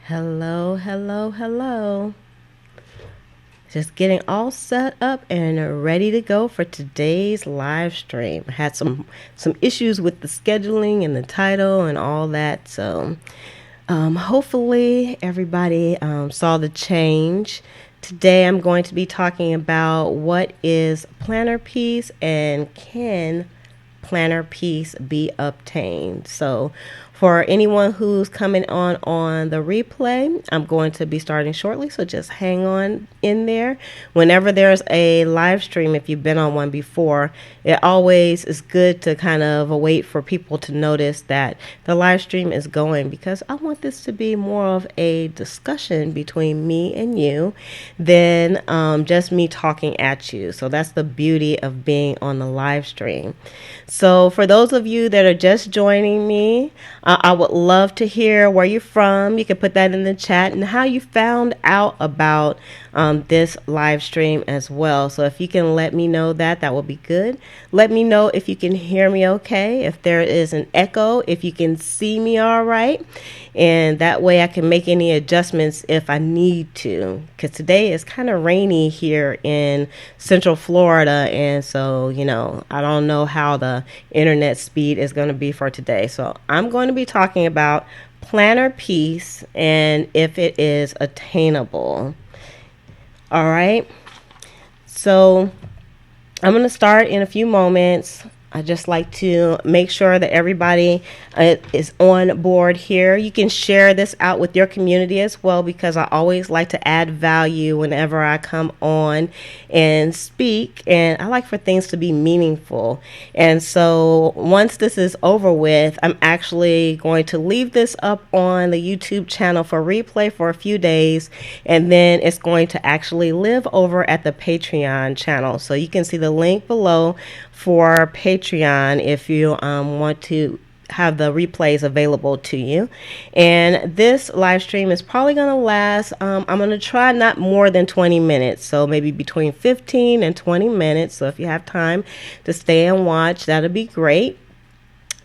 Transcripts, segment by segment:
Hello, hello, hello. Just getting all set up and ready to go for today's live stream. I had some issues with the scheduling and the title and all that, so hopefully everybody saw the change. Today I'm going to be talking about what is planner piece and can planner piece be obtained. So for anyone who's coming on the replay, I'm going to be starting shortly, so just hang on in there. Whenever there's a live stream, if you've been on one before, it always is good to kind of wait for people to notice that the live stream is going, because I want this to be more of a discussion between me and you than just me talking at you. So that's the beauty of being on the live stream. So for those of you that are just joining me, I would love to hear where you're from. You can put that in the chat and how you found out about this live stream as well. So if you can let me know that would be good. Let me know if you can hear me okay, if there is an echo, if you can see me all right. And that way I can make any adjustments if I need to, because today is kind of rainy here in Central Florida. And so, I don't know how the internet speed is going to be for today. So I'm going to be talking about planner piece and if it is attainable. All right. So I'm going to start in a few moments. I just like to make sure that everybody is on board here. You can share this out with your community as well, because I always like to add value whenever I come on and speak, and I like for things to be meaningful. And so once this is over with, I'm actually going to leave this up on the YouTube channel for replay for a few days, and then it's going to actually live over at the Patreon channel. So you can see the link below for Patreon if you want to have the replays available to you. And this live stream is probably going to last, I'm going to try not more than 20 minutes. So maybe between 15 and 20 minutes. So if you have time to stay and watch, that'll be great.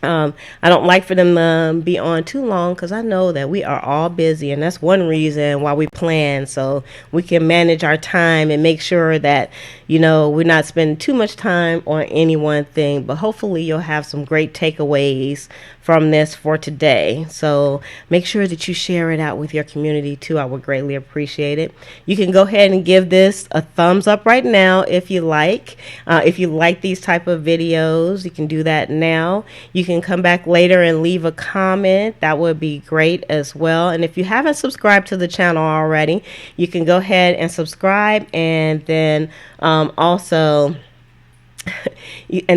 I don't like for them to be on too long, because I know that we are all busy, and that's one reason why we plan, so we can manage our time and make sure that, we're not spending too much time on any one thing. But hopefully you'll have some great takeaways from this for today. So make sure that you share it out with your community too. I would greatly appreciate it. You can go ahead and give this a thumbs up right now if you like. If you like these type of videos, you can do that now. You can come back later and leave a comment. That would be great as well. And if you haven't subscribed to the channel already, you can go ahead and subscribe, and then also hit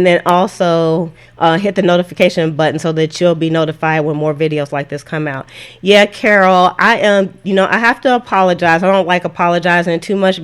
the notification button so that you'll be notified when more videos like this come out. Yeah, Carol, I am, I have to apologize. I don't like apologizing too much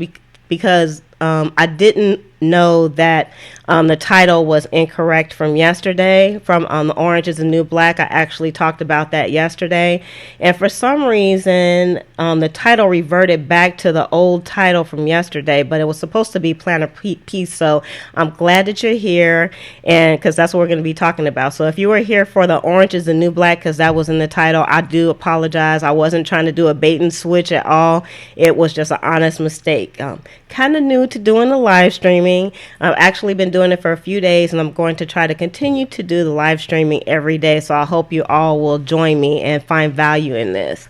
because I didn't know that the title was incorrect from yesterday, from The Orange is the New Black. I actually talked about that yesterday, and for some reason the title reverted back to the old title from yesterday, but it was supposed to be Planner Piece. So I'm glad that you're here, and because that's what we're going to be talking about. So if you were here for The Orange is the New Black, because that was in the title, I do apologize. I wasn't trying to do a bait and switch at all. It was just an honest mistake. Kind of new to doing the live streaming. I've actually been doing it for a few days, and I'm going to try to continue to do the live streaming every day. So I hope you all will join me and find value in this.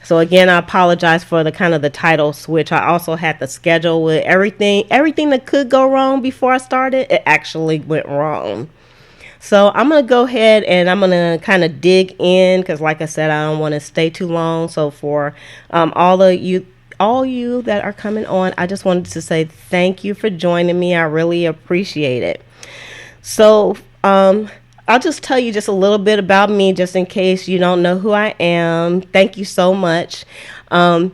So again, I apologize for the title switch. I also had the schedule with everything that could go wrong before I started. It actually went wrong. So I'm going to go ahead and I'm going to kind of dig in, because like I said, I don't want to stay too long. So for all you that are coming on, I just wanted to say thank you for joining me. I really appreciate it. So I'll just tell you just a little bit about me, just in case you don't know who I am. Thank you so much. My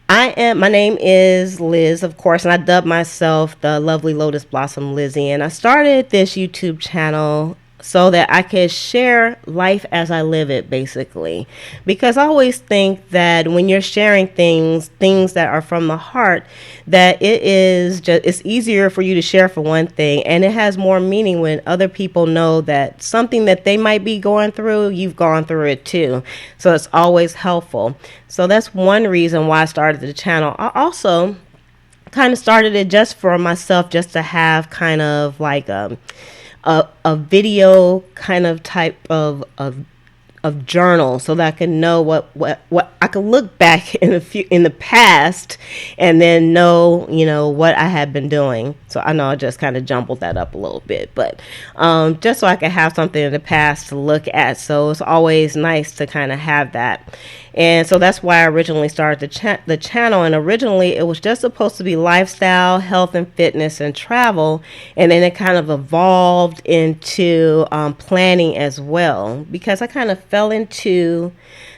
name is Liz, of course, and I dubbed myself the Lovely Lotus Blossom Lizzie. And I started this YouTube channel so that I can share life as I live it, basically. Because I always think that when you're sharing things that are from the heart, that it's easier for you to share, for one thing, and it has more meaning when other people know that something that they might be going through, you've gone through it too. So it's always helpful. So that's one reason why I started the channel. I also kind of started it just for myself, just to have kind of like a video kind of type of journal, so that I can know what I could look back in the past, and then know, what I had been doing. So I know I just kind of jumbled that up a little bit, but just so I could have something in the past to look at. So it's always nice to kind of have that. And so that's why I originally started the channel. And originally it was just supposed to be lifestyle, health and fitness, and travel. And then it kind of evolved into planning as well, because I kind of fell into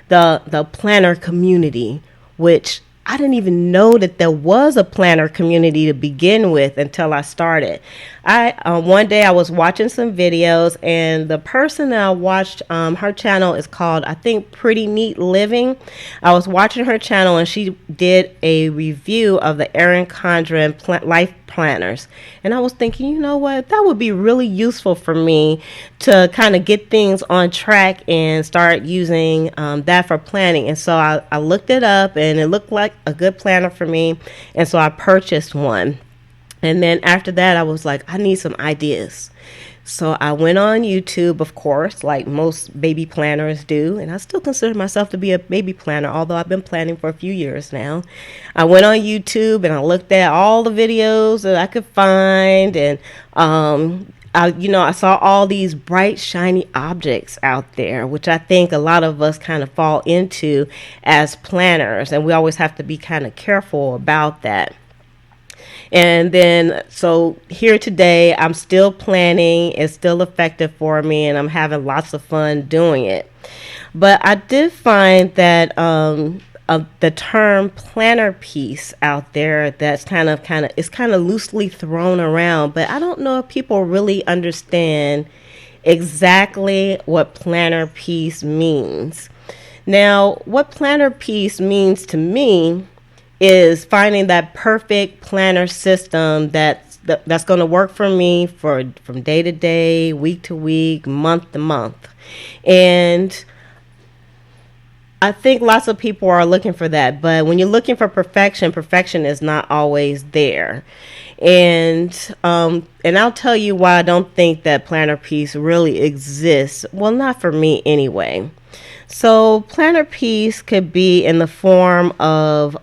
the planner community, which I didn't even know that there was a planner community to begin with until I started. One day I was watching some videos, and the person that I watched, her channel is called, I think, Pretty Neat Living. I was watching her channel, and she did a review of the Erin Condren life planners. And I was thinking, you know what, that would be really useful for me to kind of get things on track and start using that for planning. And so I looked it up, and it looked like a good planner for me. And so I purchased one. And then after that, I was like, I need some ideas. So I went on YouTube, of course, like most baby planners do. And I still consider myself to be a baby planner, although I've been planning for a few years now. I went on YouTube and I looked at all the videos that I could find. And, I saw all these bright, shiny objects out there, which I think a lot of us kind of fall into as planners. And we always have to be kind of careful about that. And then, so here today, I'm still planning. It's still effective for me, and I'm having lots of fun doing it. But I did find that the term planner piece out there, that's kind of loosely thrown around. But I don't know if people really understand exactly what planner piece means. Now, what planner piece means to me is finding that perfect planner system that's going to work for me from day to day, week to week, month to month. And I think lots of people are looking for that. But when you're looking for perfection, perfection is not always there. And I'll tell you why I don't think that planner piece really exists. Well, not for me anyway. So planner piece could be in the form of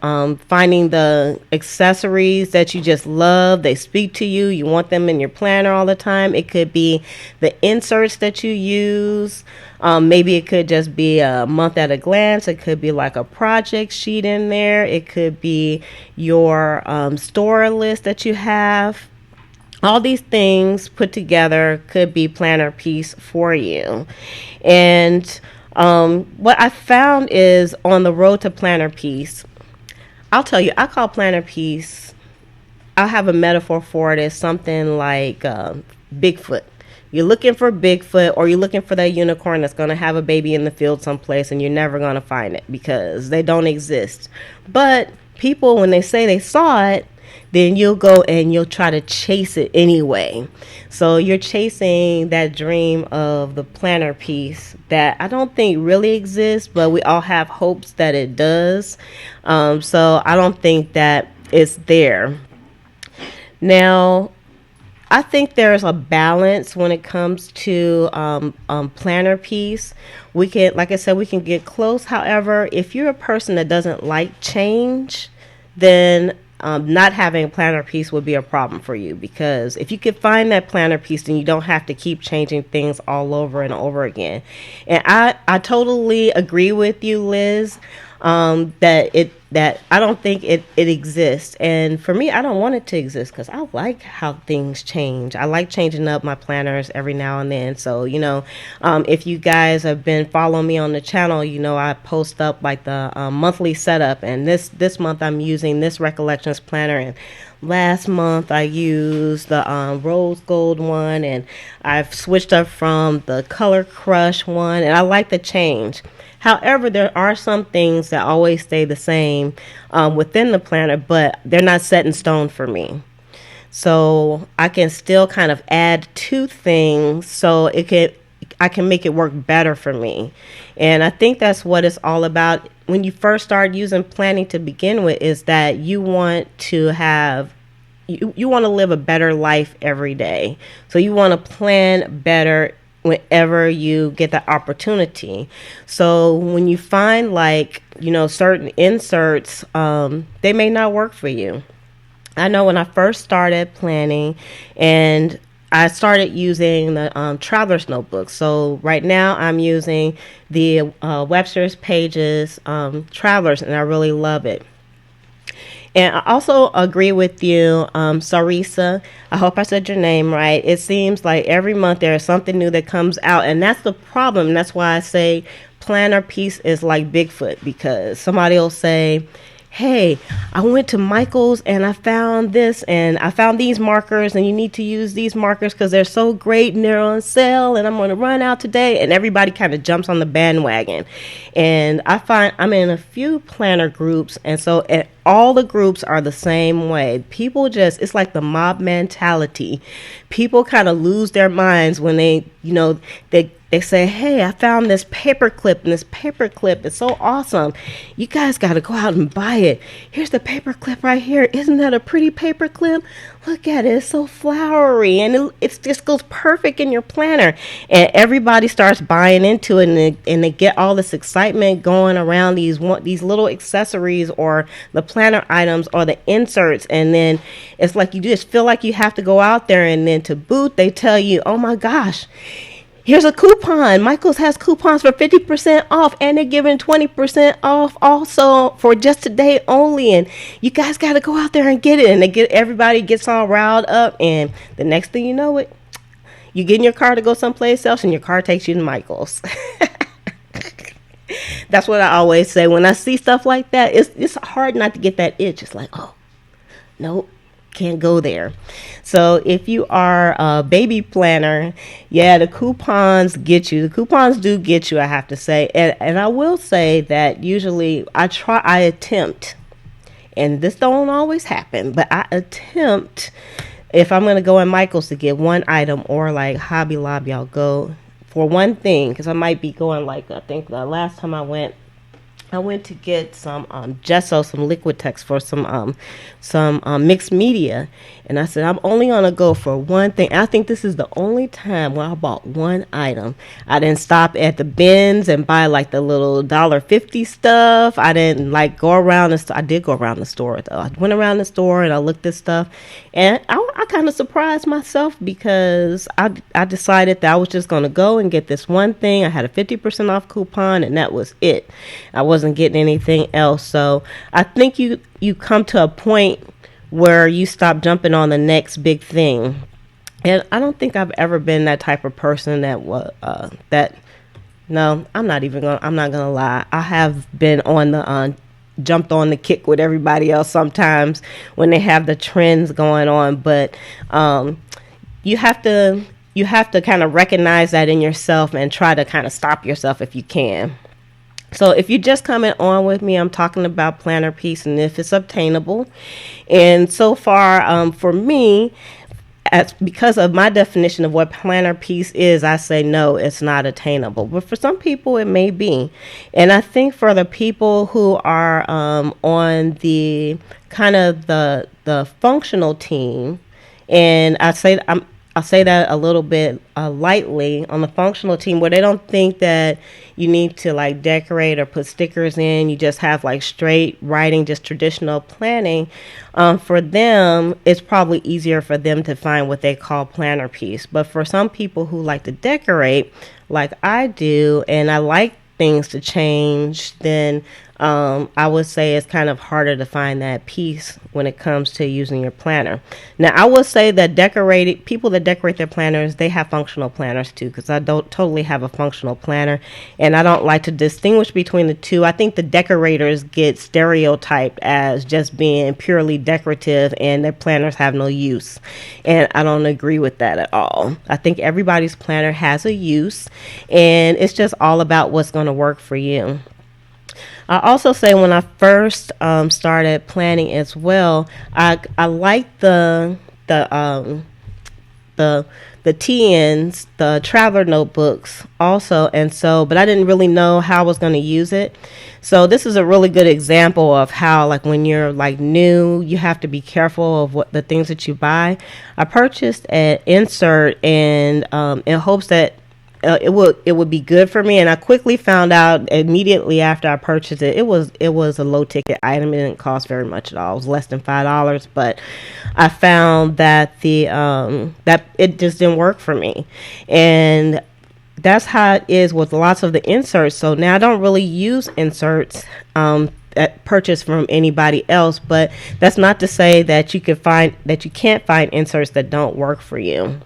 finding the accessories that you just love. They speak to you. You want them in your planner all the time. It could be the inserts that you use. Maybe it could just be a month at a glance. It could be like a project sheet in there. It could be your store list that you have. All these things put together could be planner piece for you. And what I found is, on the road to planner piece, I'll tell you, I call planner piece, I'll have a metaphor for it as something like Bigfoot. You're looking for Bigfoot, or you're looking for that unicorn that's going to have a baby in the field someplace, and you're never going to find it because they don't exist. But people, when they say they saw it, then you'll go and you'll try to chase it anyway. So you're chasing that dream of the planner piece that I don't think really exists, but we all have hopes that it does. So I don't think that it's there. Now, I think there's a balance when it comes to planner piece. We can, like I said, we can get close. However, if you're a person that doesn't like change, then not having a planner piece would be a problem for you, because if you could find that planner piece, then you don't have to keep changing things all over and over again. And I totally agree with you, Liz, that I don't think it exists. And for me, I don't want it to exist, because I like how things change. I like changing up my planners every now and then. So, if you guys have been following me on the channel, I post up like the monthly setup. And this month I'm using this recollections planner. And last month I used the rose gold one, and I've switched up from the color crush one, and I like the change. However, there are some things that always stay the same within the planner, but they're not set in stone for me. So I can still kind of add to things so I can make it work better for me. And I think that's what it's all about when you first start using planning to begin with, is that you want to have you want to live a better life every day. So you want to plan better whenever you get the opportunity. So when you find certain inserts, they may not work for you. I know when I first started planning, and I started using the Traveler's Notebook. So right now I'm using the Webster's Pages Travelers, and I really love it. And I also agree with you, Sarisa. I hope I said your name right. It seems like every month there is something new that comes out, and that's the problem. That's why I say planner piece is like Bigfoot, because somebody will say, hey, I went to Michael's and I found this and I found these markers, and you need to use these markers because they're so great and they're on sale, and I'm going to run out today. And everybody kind of jumps on the bandwagon. And I find I'm in a few planner groups, and so all the groups are the same way. People it's like the mob mentality. People kind of lose their minds when they say, hey, I found this paper clip, and this paper clip is so awesome. You guys got to go out and buy it. Here's the paper clip right here. Isn't that a pretty paper clip? Look at it. It's so flowery, and it just goes perfect in your planner. And everybody starts buying into it, and they get all this excitement going around these little accessories or the planner items or the inserts. And then it's like you just feel like you have to go out there, and then to boot, they tell you, oh my gosh, here's a coupon. Michael's has coupons for 50% off, and they're giving 20% off also for just today only. And you guys got to go out there and get it. And everybody gets all riled up. And the next thing you know it, you get in your car to go someplace else, and your car takes you to Michael's. That's what I always say. When I see stuff like that, it's hard not to get that itch. It's like, oh, nope. Can't go there. So if you are a baby planner, yeah, the coupons get you. The coupons do get you, I have to say. And I will say that usually I attempt, and this don't always happen, but I attempt, if I'm going to go in Michael's to get one item, or like Hobby Lobby, I'll go for one thing, because I might be going, I think the last time I went to get some gesso, some liquid text for some mixed media. And I said, I'm only going to go for one thing. I think this is the only time where I bought one item. I didn't stop at the bins and buy the little $1.50 stuff. I didn't go around. I did go around the store though. I went around the store and I looked at stuff, and I kind of surprised myself, because I decided that I was just going to go and get this one thing. I had a 50% off coupon, and that was it. I wasn't getting anything else. So I think you come to a point where you stop jumping on the next big thing. And I don't think I've ever been that type of person no, I'm not gonna lie. I have been on the jumped on the kick with everybody else sometimes when they have the trends going on, but you have to kind of recognize that in yourself and try to kind of stop yourself if you can. So if you're just coming on with me, I'm talking about planner piece and if it's obtainable. And so far, for me, because of my definition of what planner piece is, I say no, it's not attainable. But for some people, it may be. And I think for the people who are on the kind of the functional team, and I'll say that a little bit lightly, on the functional team, where they don't think that you need to decorate or put stickers in. You just have straight writing, just traditional planning. For them, it's probably easier for them to find what they call planner piece. But for some people who like to decorate, like I do, and I like things to change, then I would say it's kind of harder to find that peace when it comes to using your planner. Now, I would say that people that decorate their planners, they have functional planners too, because I don't totally have a functional planner, and I don't like to distinguish between the two. I think the decorators get stereotyped as just being purely decorative, and their planners have no use, and I don't agree with that at all. I think everybody's planner has a use, and it's just all about what's going to work for you. I also say when I first started planning as well, I like the the TNs, the traveler notebooks also, and so, but I didn't really know how I was going to use it. So this is a really good example of how, like, when you're like new, you have to be careful of what the things that you buy. I purchased an insert and in hopes that it would be good for me, and I quickly found out immediately after I purchased it, it was a low ticket item. It didn't cost very much at all. It was less than $5, but I found that that it just didn't work for me, and that's how it is with lots of the inserts. So now I don't really use inserts that purchase from anybody else, but that's not to say that you can't find inserts that don't work for you.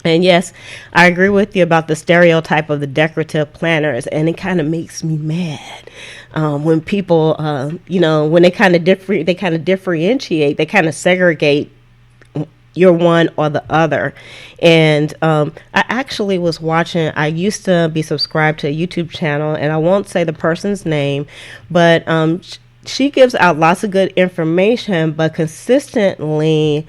And yes, I agree with you about the stereotype of the decorative planners, and it kind of makes me mad when people, when they kind of differentiate, they kind of segregate you're one or the other. And I actually was watching, I used to be subscribed to a YouTube channel, and I won't say the person's name, but she gives out lots of good information, but consistently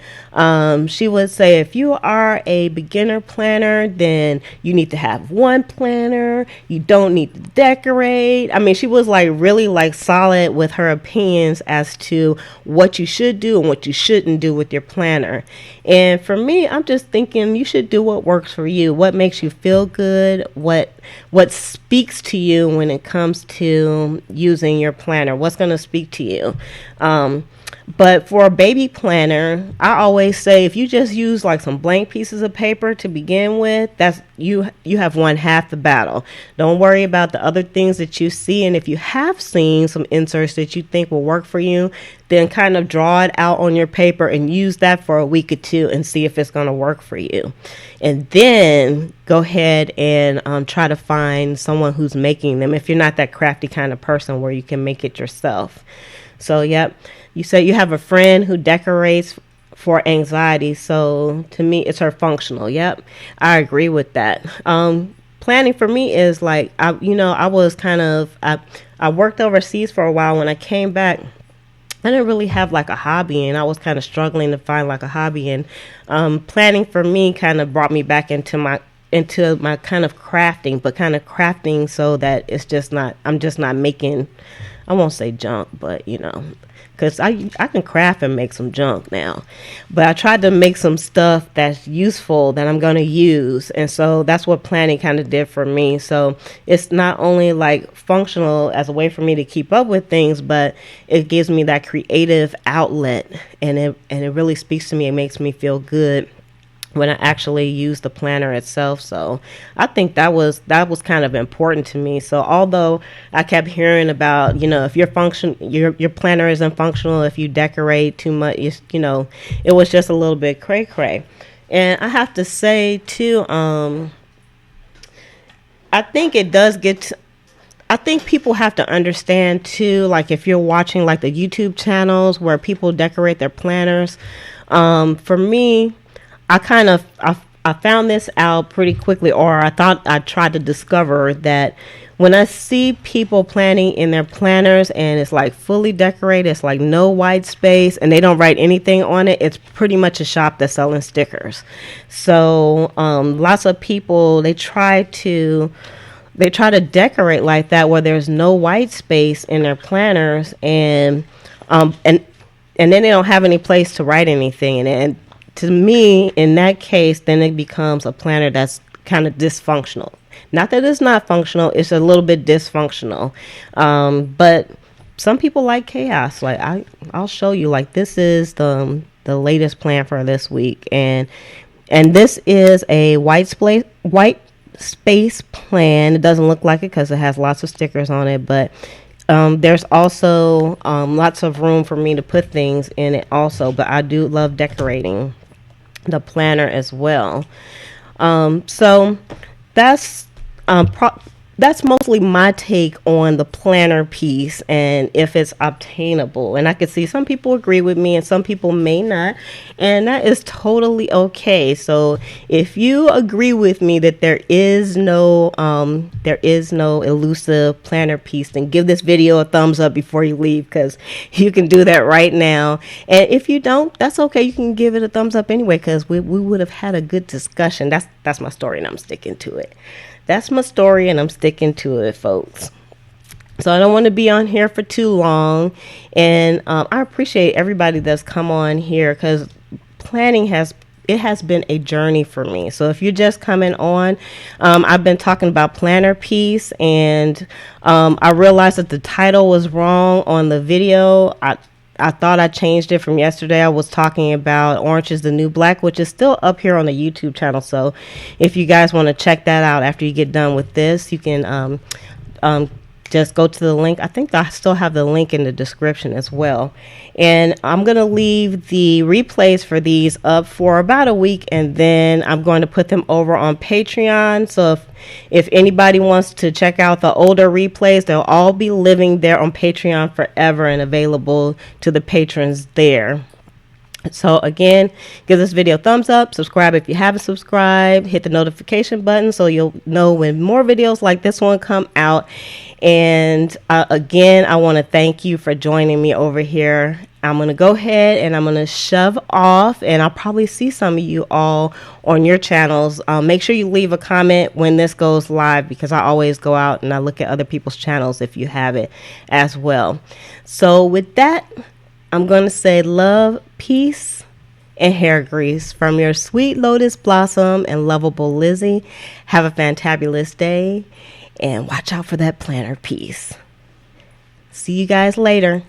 she would say, if you are a beginner planner, then you need to have one planner. You don't need to decorate. I mean, she was like really like solid with her opinions as to what you should do and what you shouldn't do with your planner. And for me, I'm just thinking you should do what works for you, what makes you feel good, what speaks to you when it comes to using your planner, what's going to speak to you. But for a baby planner, I always say if you just use like some blank pieces of paper to begin with, that's you have won half the battle. Don't worry about the other things that you see, and if you have seen some inserts that you think will work for you, then kind of draw it out on your paper and use that for a week or two and see if it's going to work for you. And then go ahead and try to find someone who's making them if you're not that crafty kind of person where you can make it yourself. So, yep. You say you have a friend who decorates for anxiety. So to me, it's her functional. Yep. I agree with that. Planning for me is like, I worked overseas for a while. When I came back, I didn't really have like a hobby, and I was kind of struggling to find like a hobby. And planning for me kind of brought me back into my kind of crafting, but kind of crafting so that I'm just not making, I won't say junk, but because I can craft and make some junk now, but I tried to make some stuff that's useful that I'm going to use. And so that's what planning kind of did for me. So it's not only like functional as a way for me to keep up with things, but it gives me that creative outlet, and it really speaks to me. It makes me feel good when I actually use the planner itself. So I think that was kind of important to me. So although I kept hearing about, if your planner isn't functional, if you decorate too much, it was just a little bit cray cray. And I have to say too, I think it does I think people have to understand too, like if you're watching like the YouTube channels where people decorate their planners, for me, I found this out pretty quickly, or I thought I tried to discover that when I see people planning in their planners and it's like fully decorated, it's like no white space and they don't write anything on it, it's pretty much a shop that's selling stickers. So lots of people, they try to decorate like that where there's no white space in their planners, and then they don't have any place to write anything in it. And to me, in that case, then it becomes a planner that's kind of dysfunctional. Not that it's not functional, it's a little bit dysfunctional. But some people like chaos. Like I'll show you, like this is the latest plan for this week. And this is a white space plan. It doesn't look like it because it has lots of stickers on it, but There's also lots of room for me to put things in it also, but I do love decorating the planner as well. So that's that's mostly my take on the planner piece and if it's obtainable. And I could see some people agree with me and some people may not, and that is totally okay. So if you agree with me that there is no elusive planner piece, then give this video a thumbs up before you leave, because you can do that right now. And if you don't, that's okay. You can give it a thumbs up anyway, because we would have had a good discussion. That's my story, and I'm sticking to it. That's my story, and I'm sticking to it, folks. So I don't want to be on here for too long, and I appreciate everybody that's come on here, because planning has been a journey for me. So if you're just coming on, I've been talking about planner piece, and I realized that the title was wrong on the video. I thought I changed it from yesterday. I was talking about Orange is the New Black, which is still up here on the YouTube channel. So if you guys want to check that out after you get done with this, you can just go to the link. I think I still have the link in the description as well. And I'm going to leave the replays for these up for about a week, and then I'm going to put them over on Patreon. So if anybody wants to check out the older replays, they'll all be living there on Patreon forever and available to the patrons there. So again, give this video a thumbs up, subscribe if you haven't subscribed, hit the notification button so you'll know when more videos like this one come out. And again, I want to thank you for joining me over here. I'm going to go ahead and I'm going to shove off, and I'll probably see some of you all on your channels. Make sure you leave a comment when this goes live, because I always go out and I look at other people's channels if you have it as well. So with that, I'm going to say love, peace, and hair grease from your sweet lotus blossom and lovable Lizzie. Have a fantabulous day, and watch out for that planner piece. See you guys later.